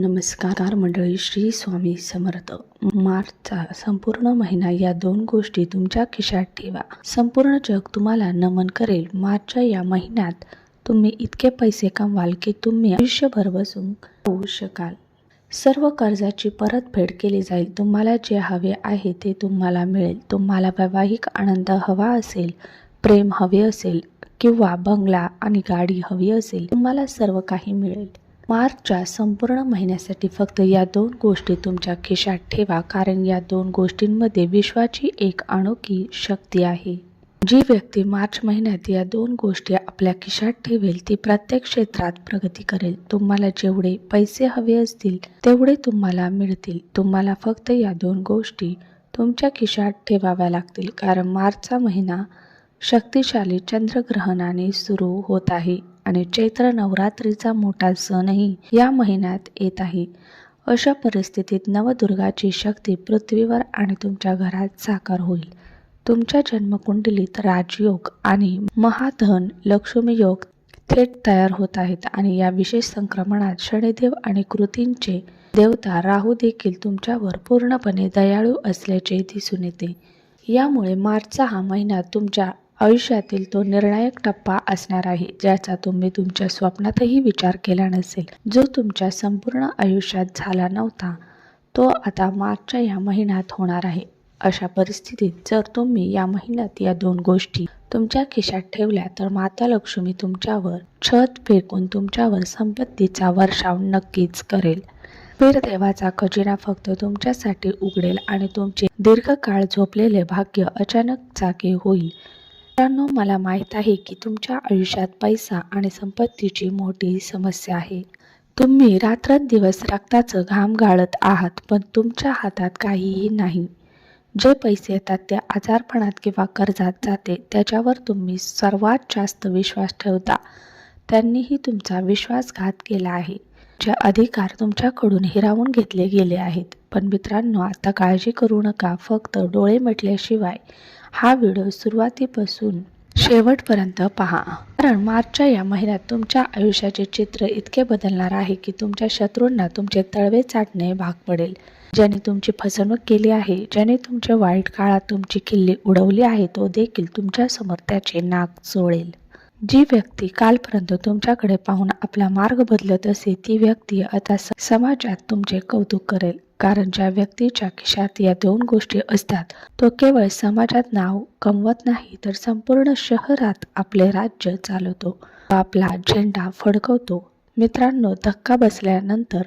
नमस्कार मंडळी, श्री स्वामी समर्थ. मार्चचा संपूर्ण महिना या दोन गोष्टी तुमच्या खिशात ठेवा. संपूर्ण जग तुम्हाला नमन करेल. मार्चच्या या महिन्यात तुम्ही इतके पैसे कमवाल की तुम्ही आयुष्यभर बसून खाऊ शकाल. सर्व कर्जाची परतफेड केली जाईल. तुम्हाला जे हवे आहे ते तुम्हाला मिळेल. तुम्हाला वैवाहिक आनंद हवा असेल, प्रेम हवे असेल किंवा बंगला आणि गाडी हवी असेल, तुम्हाला सर्व काही मिळेल. मार्चच्या संपूर्ण महिन्यासाठी फक्त या दोन गोष्टी तुमच्या खिशात ठेवा, कारण या दोन गोष्टींमध्ये विश्वाची एक अनोखी शक्ती आहे. जी व्यक्ती मार्च महिन्यात या दोन गोष्टी आपल्या खिशात ठेवेल ती प्रत्येक क्षेत्रात प्रगती करेल. तुम्हाला जेवढे पैसे हवे असतील तेवढे तुम्हाला मिळतील. तुम्हाला फक्त या दोन गोष्टी तुमच्या खिशात ठेवाव्या लागतील, कारण मार्चचा महिना शक्तिशाली चंद्रग्रहणाने सुरू होत आहे आणि चैत्र नवरात्रीचा मोठा सणही या महिन्यात येत आहे. अशा परिस्थितीत नवदुर्गाची शक्ती पृथ्वीवर आणि तुमच्या घरात साकार होईल. तुमच्या जन्मकुंडलीत राजयोग आणि महाधन लक्ष्मी योग थेट तयार होत आहेत आणि या विशेष संक्रमणात शनिदेव आणि कृतींचे देवता राहू देखील तुमच्यावर पूर्णपणे दयाळू असल्याचे दिसून येते. यामुळे मार्चचा हा महिना तुमच्या आयुष्यातील तो निर्णायक टप्पा असणार आहे, ज्याचा तुम्ही तुमच्या स्वप्नातही विचार केला नसेल. जो तुमच्या संपूर्ण आयुष्यात झाला नव्हता तो आता मार्चच्या या महिन्यात होणार आहे. अशा परिस्थितीत जर तुम्ही या महिन्यात या दोन गोष्टी तुमच्या खिशात ठेवल्या तर माता लक्ष्मी तुमच्यावर छत फेकून तुमच्यावर संपत्तीचा वर्षाव नक्कीच करेल. देवाचा खजिना फक्त तुमच्यासाठी उघडेल आणि तुमचे दीर्घकाळ झोपलेले भाग्य अचानक जागे होईल. मित्रांनो, मला माहीत आहे की तुमच्या आयुष्यात पैसा आणि संपत्तीची मोठी समस्या आहे. तुम्ही रात्रंदिवस रक्ताचं घाम गाळत आहात, पण तुमच्या हातात काहीही नाही. जे पैसे येतात ते आजारपणात किंवा कर्जात जाते. त्याच्यावर तुम्ही सर्वात जास्त विश्वास ठेवता. त्यांनीही तुमचा विश्वासघात केला आहे. जे अधिकार तुमच्याकडून हिरावून घेतले गेले आहेत. पण मित्रांनो, आता काळजी करू नका. फक्त डोळे मिटल्याशिवाय हा व्हिडिओ सुरुवातीपासून शेवटपर्यंत पहा, कारण मार्चच्या या महिन्यात तुमच्या आयुष्याचे चित्र इतके बदलणार आहे की तुमच्या शत्रूंना तुमचे तळवे चाटणे भाग पडेल. ज्याने तुमची फसवणूक केली आहे, ज्याने तुमच्या वाईट काळात तुमची किल्ली उडवली आहे, तो देखील तुमच्यासमोर त्याचे नाक चोळेल. जी व्यक्ती कालपर्यंत तुमच्याकडे पाहून आपला मार्ग बदलत असे, ती व्यक्ती आता समाजात तुमचे कौतुक करेल. कारण ज्या व्यक्तीच्या खिशात या दोन गोष्टी असतात तो केवळ समाजात नाव कमवत नाही, तर संपूर्ण शहरात आपले राज्य चालवतो, आपला झेंडा फडकवतो. मित्रांनो, धक्का बसल्यानंतर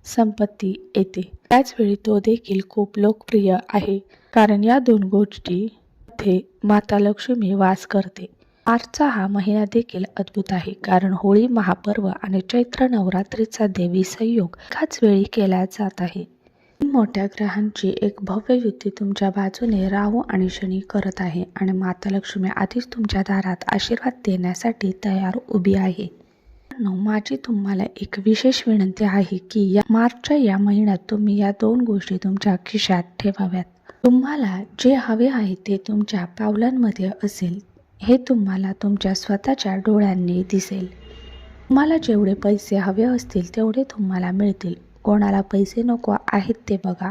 संपत्ती येते, त्याचवेळी तो देखील खूप लोकप्रिय आहे, कारण या दोन गोष्टींमध्ये माता लक्ष्मी वास करते. मार्चचा हा महिना देखील अद्भुत आहे, कारण होळी महापर्व आणि चैत्र नवरात्रीचा देवी संयोग एकाच वेळी केला जात आहे. मोठ्या ग्रहांची एक भव्य युती तुमच्या बाजूने राहू आणि शनी करत आहे आणि माता लक्ष्मी आधीच तुमच्या दारात आशीर्वाद देण्यासाठी तयार उभी आहे. माझी तुम्हाला एक विशेष विनंती आहे की या मार्चच्या या महिन्यात तुम्ही या दोन गोष्टी तुमच्या खिशात ठेवाव्यात. तुम्हाला जे हवे आहे ते तुमच्या पावलांमध्ये असेल, हे तुम्हाला तुमच्या स्वतःच्या डोळ्यांनी दिसेल. तुम्हाला जेवढे पैसे हवे असतील तेवढे तुम्हाला मिळतील. कोणाला पैसे नको आहेत ते बघा.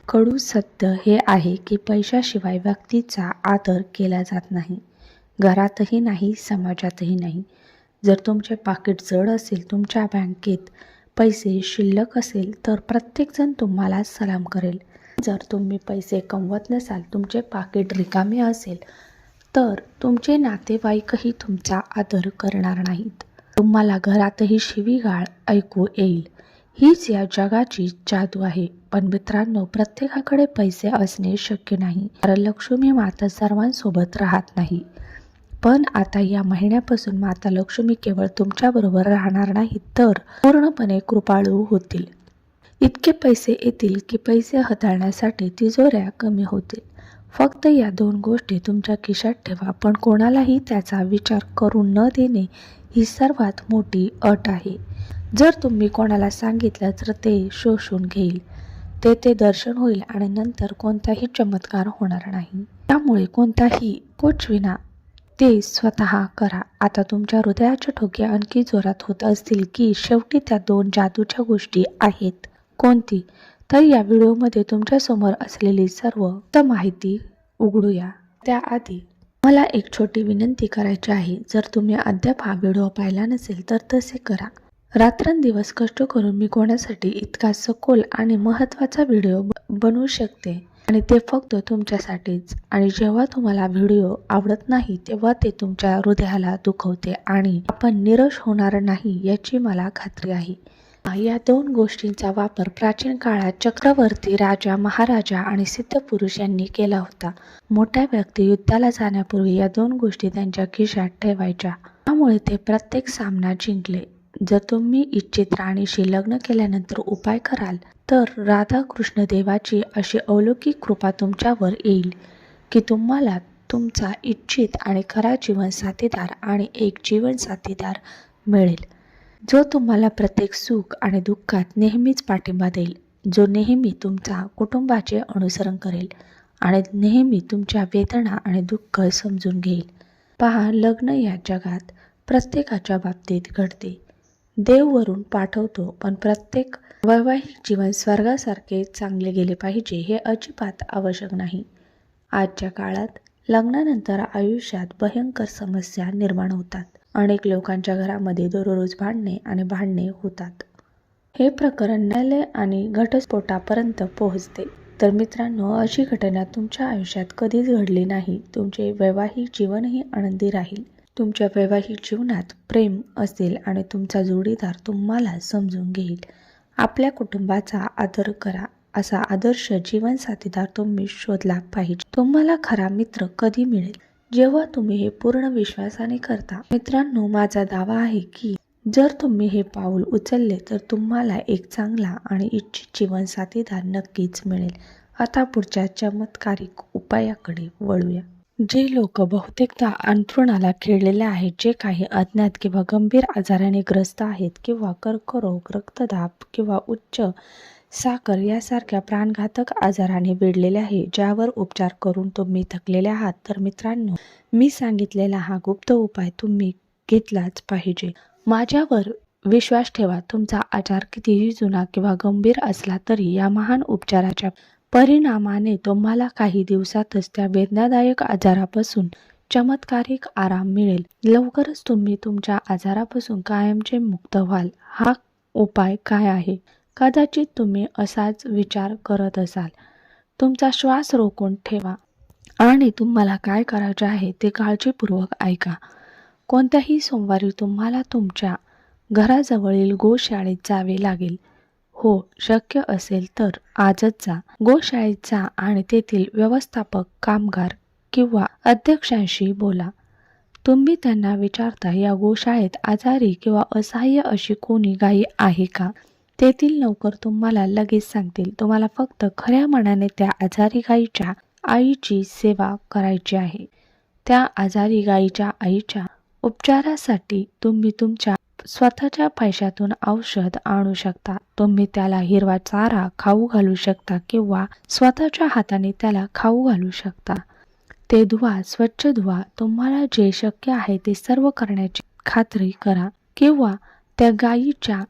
कडू सत्य हे आहे की पैशाशिवाय व्यक्तीचा आदर केला जात नाही, घरातही नाही, समाजातही नाही. जर तुमचे पाकिट जड असेल, तुमच्या बँकेत पैसे शिल्लक असेल, तर प्रत्येकजण तुम्हाला सलाम करेल. जर तुम्ही पैसे कमवत नसाल, तुमचे पाकिट रिकामे असेल, तर तुमचे नातेवाईकही तुमचा आदर करणार नाहीत. तुम्हाला घरातही शिवीगाळ ऐकू येईल. हीच या जगाची जादू आहे. पण मित्रांनो, प्रत्येकाकडे पैसे असणे शक्य नाही, कारण लक्ष्मी माता सर्वांसोबत राहत नाही. पण आता या महिन्यापासून माता लक्ष्मी केवळ तुमच्याबरोबर राहणार नाही, तर पूर्णपणे कृपाळू होतील. इतके पैसे येतील की पैसे हाताळण्यासाठी तिजोऱ्या कमी होतील. फक्त या दोन गोष्टी तुमच्या खिशात ठेवा, पण कोणालाही त्याचा विचार करू न देणे ही सर्वात मोठी अट आहे. जर तुम्ही कोणाला सांगितलं तर ते शोषून घेईल, ते दर्शन होईल आणि नंतर कोणताही चमत्कार होणार नाही. त्यामुळे कोणताही कोचविना ते स्वतः करा. आता तुमच्या हृदयाच्या ठोके आणखी जोरात होत असतील की शेवटी त्या 2 जादूच्या गोष्टी आहेत. कोणती? तर या व्हिडिओमध्ये तुमच्यासमोर असलेली सर्व माहिती उघडूया. त्याआधी मला एक छोटी विनंती करायची आहे. जर तुम्ही अद्याप हा व्हिडिओ पाहिला नसेल तर तसे करा. रात्रंदिवस कष्ट करून मी कोणासाठी इतका सखोल आणि महत्त्वाचा व्हिडिओ बनवू शकते आणि ते फक्त तुमच्यासाठीच. आणि जेव्हा तुम्हाला व्हिडिओ आवडत नाही तेव्हा ते तुमच्या हृदयाला दुखवते आणि आपण निराश होणार नाही याची मला खात्री आहे. या 2 गोष्टींचा वापर प्राचीन काळात चक्रवर्ती, राजा, महाराजा आणि सिद्धपुरुष यांनी केला होता. मोठ्या व्यक्ती युद्धाला जाण्यापूर्वी या 2 गोष्टी त्यांच्या खिशात ठेवायच्या. त्यामुळे ते प्रत्येक सामना जिंकले. जर तुम्ही इच्छित राणीशी लग्न केल्यानंतर उपाय कराल तर राधाकृष्ण देवाची अशी अलौकिक कृपा तुमच्यावर येईल की तुम्हाला तुमचा इच्छित आणि खरा जीवनसाथीदार आणि एक जीवनसाथीदार मिळेल, जो तुम्हाला प्रत्येक सुख आणि दुःखात नेहमीच पाठिंबा देईल, जो नेहमी तुमच्या कुटुंबाचे अनुसरण करेल आणि नेहमी तुमच्या वेदना आणि दुःख समजून घेईल. पहा, लग्न या जगात प्रत्येकाच्या बाबतीत घडते. देव वरून पाठवतो, पण प्रत्येक वैवाहिक जीवन स्वर्गासारखे चांगले गेले पाहिजे हे अजिबात आवश्यक नाही. आजच्या काळात लग्नानंतर आयुष्यात भयंकर समस्या निर्माण होतात. अनेक लोकांच्या घरामध्ये दररोज भांडणे होतात. हे प्रकरण न्यायालय आणि घटस्फोटापर्यंत पोहोचते. तर मित्रांनो, अशी घटना तुमच्या आयुष्यात कधीच घडली नाही. तुमचे वैवाहिक जीवनही आनंदी राहील. तुमच्या वैवाहिक जीवनात प्रेम असेल आणि तुमचा जोडीदार तुम्हाला समजून घेईल. आपल्या कुटुंबाचा आदर करा. असा आदर्श जीवनसाथीदार तुम्ही शोधला पाहिजे. तुम्हाला खरा मित्र कधी मिळेल? जेव्हा तुम्ही हे पूर्ण विश्वासाने करता. मित्रांनो, माझा दावा आहे की जर तुम्ही हे पाऊल उचलले तर तुम्हाला एक चांगला आणि इच्छित जीवनसाथीदार नक्कीच मिळेल. आता पुढच्या चमत्कारिक उपायाकडे वळूया. जे लोक बहुतेकदा अंथरुणाला खिळलेले आहेत, जे काही अज्ञात किंवा गंभीर आजाराने ग्रस्त आहेत किंवा कर्करोग, रक्तदाब किंवा उच्च साखर यासारख्या प्राणघातक आजाराने वेढलेले आहे, ज्यावर उपचार करून तुम्ही थकलेले आहात, तर मित्रांनो, मी सांगितलेला हा गुप्त उपाय तुम्ही घेतलाच पाहिजे. माझ्यावर विश्वास ठेवा. तुमचा आजार कितीही जुना किंवा गंभीर असला तरी या महान उपचाराच्या परिणामाने तुम्हाला काही दिवसातच त्या वेदनादायक आजारापासून चमत्कारिक आराम मिळेल. लवकरच तुम्ही तुमच्या आजारापासून कायमचे मुक्त व्हाल. हा उपाय काय आहे? कदाचित तुम्ही असाच विचार करत असाल. तुमचा श्वास रोखून ठेवा आणि तुम्हाला काय करायचे आहे ते काळजीपूर्वक ऐका. कोणत्याही सोमवारी तुम्हाला तुमच्या घराजवळील गोशाळेत जावे लागेल. हो, शक्य असेल तर आजच जा. गोशाळेत जा आणि तेथील व्यवस्थापक, कामगार किंवा अध्यक्षांशी बोला. तुम्ही त्यांना विचारता, या गोशाळेत आजारी किंवा असहाय्य अशी कोणी गायी आहे का? तेथील नोकर तुम्हाला लगेच सांगतील. तुम्हाला फक्त खऱ्या मनाने त्या आजारी गायीच्या आईची सेवा करायची आहे. त्या आजारी गायीच्या आईच्या उपचारासाठी तुम्ही तुमच्या स्वतःच्या पैशातून औषध आणू शकता. तुम्ही त्याला हिरवा चारा खाऊ घालू शकता किंवा स्वतःच्या हाताने त्याला खाऊ घालू शकता. ते धुवा, स्वच्छ धुवा. तुम्हाला जे शक्य आहे ते सर्व करण्याची खात्री करा. किंवा त्या गायीच्या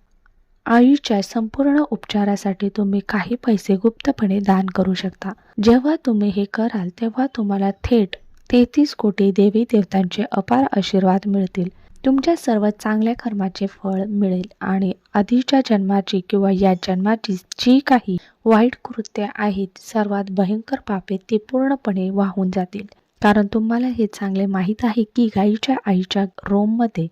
आईच्या संपूर्ण उपचारासाठी तुम्ही काही पैसे गुप्तपणे दान करू शकता. जेव्हा तुम्ही हे कराल तेव्हा तुम्हाला थेट 33 कोटी देवी देवतांचे अपार आशीर्वाद मिळतील. तुमच्या सर्व चांगल्या कर्माचे फळ मिळेल आणि आधीच्या जन्माची किंवा या जन्माची जी काही वाईट कृत्ये आहेत, सर्वात भयंकर पापे ती पूर्णपणे वाहून जातील. कारण तुम्हाला हे चांगले माहीत आहे की गायीच्या आईच्या रोममध्ये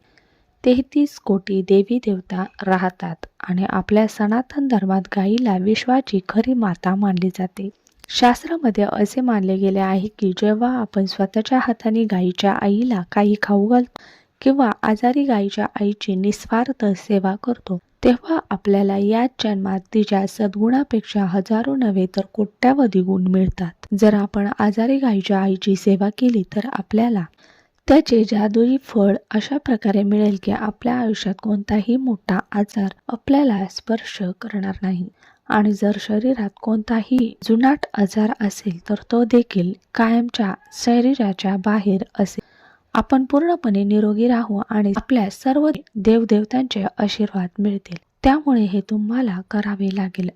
33 कोटी देवी देवता राहतात आणि आपल्या सनातन धर्मात गायीला विश्वाची खरी माता मानली जाते. शास्त्रामध्ये असे मानले गेले आहे की जेव्हा आपण स्वतःच्या हाताने गायीच्या आईला काही खाऊ घालतो किंवा आजारी गायीच्या आईची निस्वार्थ सेवा करतो, तेव्हा आपल्याला याच जन्मात तिच्या सद्गुणापेक्षा हजारो नव्हे तर कोट्यावधी गुण मिळतात. जर आपण आजारी गायीच्या आईची सेवा केली तर आपल्याला त्याचे जादुई फळ अशा प्रकारे मिळेल की आपल्या आयुष्यात कोणताही मोठा आजार आपल्याला स्पर्श करणार नाही. आणि जर शरीरात कोणताही जुनाट आजार असेल तर तो देखील कायमच्या शरीराच्या बाहेर असेल. आपण पूर्णपणे निरोगी राहू आणि आपल्या सर्व देवदेवतांचे आशीर्वाद मिळतील. त्यामुळे हे तुम्हाला करावे लागेल.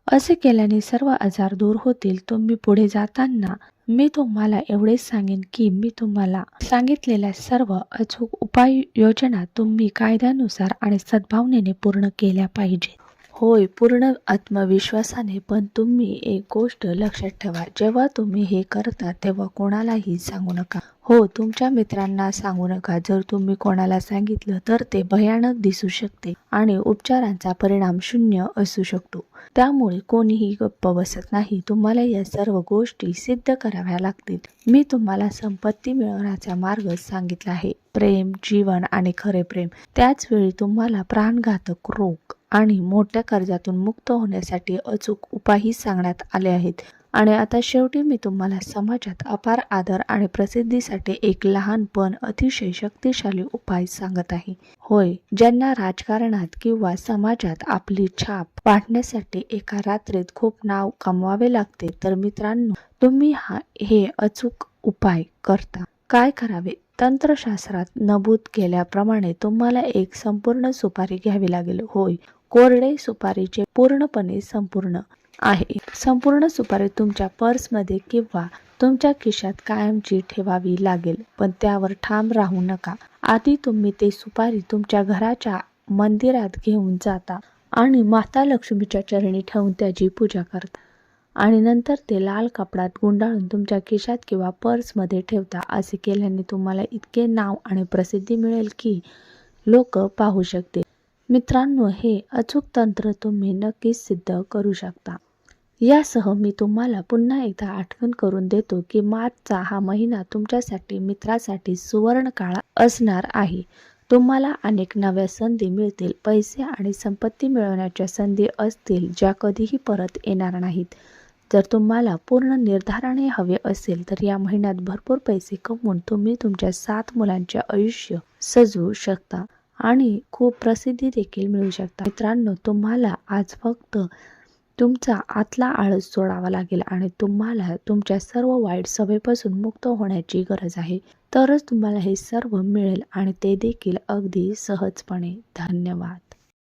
असे केल्याने सर्व आजार दूर होतील. तुम्ही पुढे जाताना मी तुम्हाला एवढेच सांगेन की मी तुम्हाला सांगितलेल्या सर्व अचूक उपाययोजना तुम्ही कायद्यानुसार आणि सद्भावनेने पूर्ण केल्या पाहिजे. होय, पूर्ण आत्मविश्वासाने. पण तुम्ही एक गोष्ट लक्षात ठेवा, जेव्हा तुम्ही हे करता तेव्हा कोणालाही सांगू नका. हो, तुमच्या मित्रांना सांगू नका. जर तुम्ही कोणाला सांगितलं तर ते भयानक दिसू शकते आणि उपचारांचा परिणाम शून्य असू शकतो. त्यामुळे कोणीही गप्प बसत नाही. तुम्हाला या सर्व गोष्टी सिद्ध कराव्या लागतील. मी तुम्हाला संपत्ती मिळवण्याचा मार्ग सांगितला आहे. प्रेम, जीवन आणि खरे प्रेम. त्याच वेळी तुम्हाला प्राणघातक रोग आणि मोठ्या कर्जातून मुक्त होण्यासाठी अचूक उपायही सांगण्यात आले आहेत. आणि आता शेवटी मी तुम्हाला समाजात अपार आदर आणि प्रसिद्धीसाठी एक लहान पण अतिशय शक्तिशाली उपाय सांगत आहे. होय, ज्यांना राजकारणात किंवा समाजात आपली छाप पाडण्यासाठी एका रात्रीत खूप नाव कमवावे लागते, तर मित्रांनो, तुम्ही हे अचूक उपाय करता. काय करावे? तंत्रशास्त्रात नमूद केल्याप्रमाणे तुम्हाला एक संपूर्ण सुपारी घ्यावी लागेल. होय, कोरडे सुपारीचे पूर्णपणे संपूर्ण आहे. संपूर्ण सुपारी तुमच्या पर्समध्ये किंवा तुमच्या खिशात कायमची ठेवावी लागेल. पण त्यावर ठाम राहू नका. आधी तुम्ही ते सुपारी तुमच्या घराच्या मंदिरात घेऊन जाता आणि माता लक्ष्मीच्या चरणी ठेवून त्याची पूजा करता आणि नंतर ते लाल कपड्यात गुंडाळून तुमच्या खिशात किंवा पर्समध्ये ठेवता. असे केल्याने तुम्हाला इतके नाव आणि प्रसिद्धी मिळेल की लोक पाहू शकतील. मित्रांनो, हे अचूक तंत्र तुम्ही नक्कीच सिद्ध करू शकता. यासह मी तुम्हाला पुन्हा एकदा आठवण करून देतो की मार्चचा हा महिना तुमच्यासाठी, मित्रासाठी सुवर्ण काळ असणार आहे. तुम्हाला अनेक नव्या संधी मिळतील. पैसे आणि संपत्ती मिळवण्याच्या संधी असतील ज्या कधीही परत येणार नाहीत. जर तुम्हाला पूर्ण निर्धाराने हवे असेल तर या महिन्यात भरपूर पैसे कमवून तुम्ही तुमच्या 7 मुलांचे आयुष्य सजवू शकता आणि खूप प्रसिद्धी देखील मिळू शकता. मित्रांनो, तुम्हाला आज फक्त तुमचा आतला आळस सोडावा लागेल आणि तुम्हाला तुमच्या सर्व वाईट सवयीपासून मुक्त होण्याची गरज आहे. तरच तुम्हाला हे सर्व मिळेल आणि ते देखील अगदी सहजपणे. धन्यवाद.